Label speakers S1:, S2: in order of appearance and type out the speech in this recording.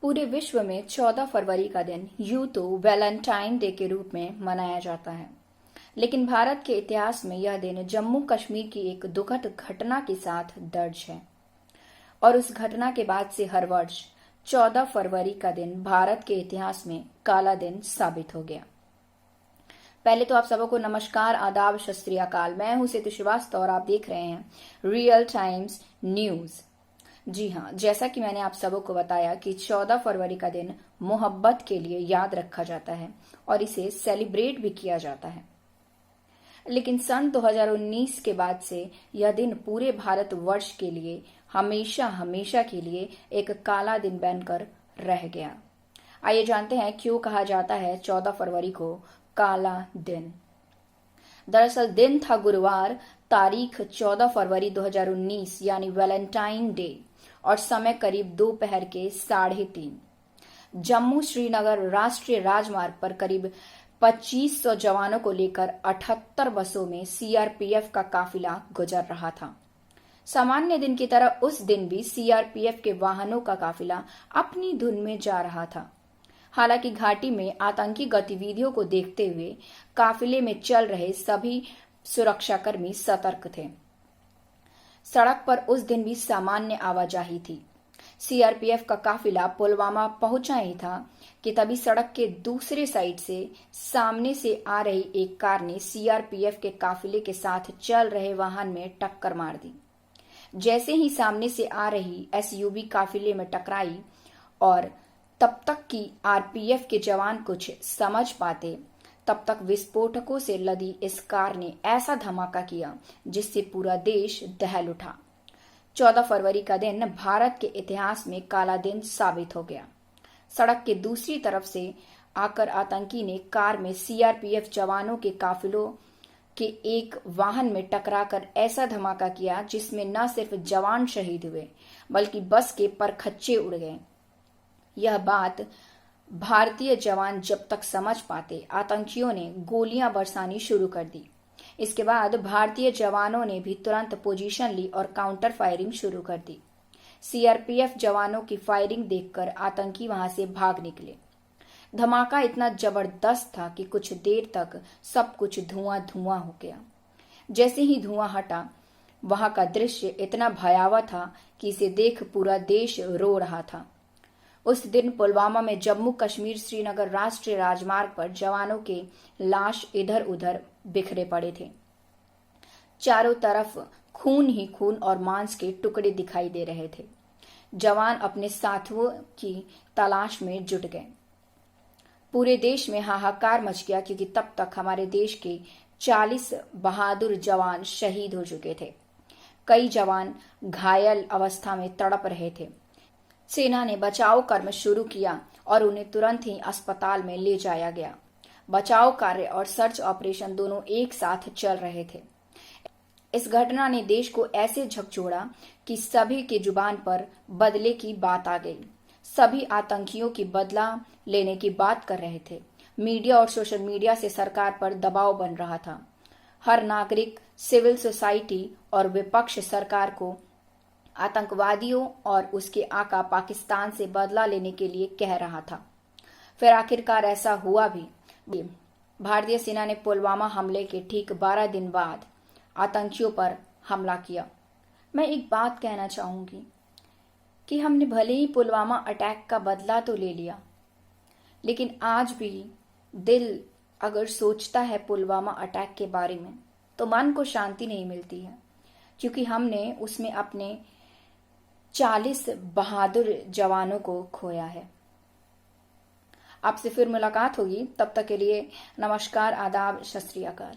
S1: पूरे विश्व में 14 फरवरी का दिन यूं तो वैलेंटाइन डे के रूप में मनाया जाता है, लेकिन भारत के इतिहास में यह दिन जम्मू कश्मीर की एक दुखद घटना के साथ दर्ज है। और उस घटना के बाद से हर वर्ष 14 फरवरी का दिन भारत के इतिहास में काला दिन साबित हो गया। पहले तो आप सबको नमस्कार, आदाब, सत श्री अकाल। मैं हूं सेतु श्रीवास्तव और आप देख रहे हैं रियल टाइम्स न्यूज। जी हाँ, जैसा कि मैंने आप सबको बताया कि 14 फरवरी का दिन मोहब्बत के लिए याद रखा जाता है और इसे सेलिब्रेट भी किया जाता है। लेकिन सन 2019 के बाद से यह दिन पूरे भारतवर्ष के लिए हमेशा हमेशा के लिए एक काला दिन बनकर रह गया। आइए जानते हैं क्यों कहा जाता है 14 फरवरी को काला दिन। दरअसल दिन था गुरुवार, तारीख 14 फरवरी 2019 यानी वैलेंटाइन डे और समय करीब दोपहर के 3:30। जम्मू श्रीनगर राष्ट्रीय राजमार्ग पर करीब 2500 जवानों को लेकर 78 बसों में सीआरपीएफ का काफिला गुजर रहा था। सामान्य दिन की तरह उस दिन भी सीआरपीएफ के वाहनों का काफिला अपनी धुन में जा रहा था। हालांकि घाटी में आतंकी गतिविधियों को देखते हुए काफिले में चल रहे सभी सुरक्षाकर्मी सतर्क थे। सड़क पर उस दिन भी सामान्य आवाजाही थी। सीआरपीएफ का काफिला पुलवामा पहुंचा ही था कि तभी सड़क के दूसरे साइड से सामने से आ रही एक कार ने सीआरपीएफ के काफिले के साथ चल रहे वाहन में टक्कर मार दी। जैसे ही सामने से आ रही एसयूवी काफिले में टकराई और तब तक कि आरपीएफ के जवान कुछ समझ पाते, तब तक विस्फोटकों से लदी इस कार ने ऐसा धमाका किया जिससे पूरा देश दहल उठा। 14 फरवरी का दिन भारत के इतिहास में काला दिन साबित हो गया। सड़क के दूसरी तरफ से आकर आतंकी ने कार में सीआरपीएफ जवानों के काफिलों के एक वाहन में टकराकर ऐसा धमाका किया जिसमें न सिर्फ जवान शहीद हुए बल्कि बस के परखच्चे उड़ गए। यह बात भारतीय जवान जब तक समझ पाते, आतंकियों ने गोलियां बरसानी शुरू कर दी। इसके बाद भारतीय जवानों ने भी तुरंत पोजीशन ली और काउंटर फायरिंग शुरू कर दी। सीआरपीएफ जवानों की फायरिंग देखकर आतंकी वहां से भाग निकले। धमाका इतना जबरदस्त था कि कुछ देर तक सब कुछ धुआं धुआं हो गया। जैसे ही धुआं हटा, वहां का दृश्य इतना भयावह था कि इसे देख पूरा देश रो रहा था। उस दिन पुलवामा में जम्मू कश्मीर श्रीनगर राष्ट्रीय राजमार्ग पर जवानों के लाश इधर उधर बिखरे पड़े थे। चारों तरफ खून ही खून और मांस के टुकड़े दिखाई दे रहे थे। जवान अपने साथियों की तलाश में जुट गए। पूरे देश में हाहाकार मच गया क्योंकि तब तक हमारे देश के 40 बहादुर जवान शहीद हो चुके थे। कई जवान घायल अवस्था में तड़प रहे थे। सेना ने बचाव कर्म शुरू किया और उन्हें तुरंत ही अस्पताल में ले जाया गया। बचाव कार्य और सर्च ऑपरेशन दोनों एक साथ चल रहे थे। इस घटना ने देश को ऐसे झकझोरा कि सभी की जुबान पर बदले की बात आ गई। सभी आतंकियों की बदला लेने की बात कर रहे थे। मीडिया और सोशल मीडिया से सरकार पर दबाव बन रहा था। हर नागरिक, सिविल सोसाइटी और विपक्ष सरकार को आतंकवादियों और उसके आका पाकिस्तान से बदला लेने के लिए कह रहा था। फिर आखिरकार ऐसा हुआ भी। भारतीय सेना ने पुलवामा हमले के ठीक 12 दिन बाद आतंकियों पर हमला किया। मैं एक बात कहना चाहूंगी कि हमने भले ही पुलवामा अटैक का बदला तो ले लिया, लेकिन आज भी दिल अगर सोचता है पुलवामा अटैक के बारे में तो मन को शांति नहीं मिलती है, क्योंकि हमने उसमें अपने 40 बहादुर जवानों को खोया है। आपसे फिर मुलाकात होगी, तब तक के लिए नमस्कार, आदाब, सत श्री अकाल।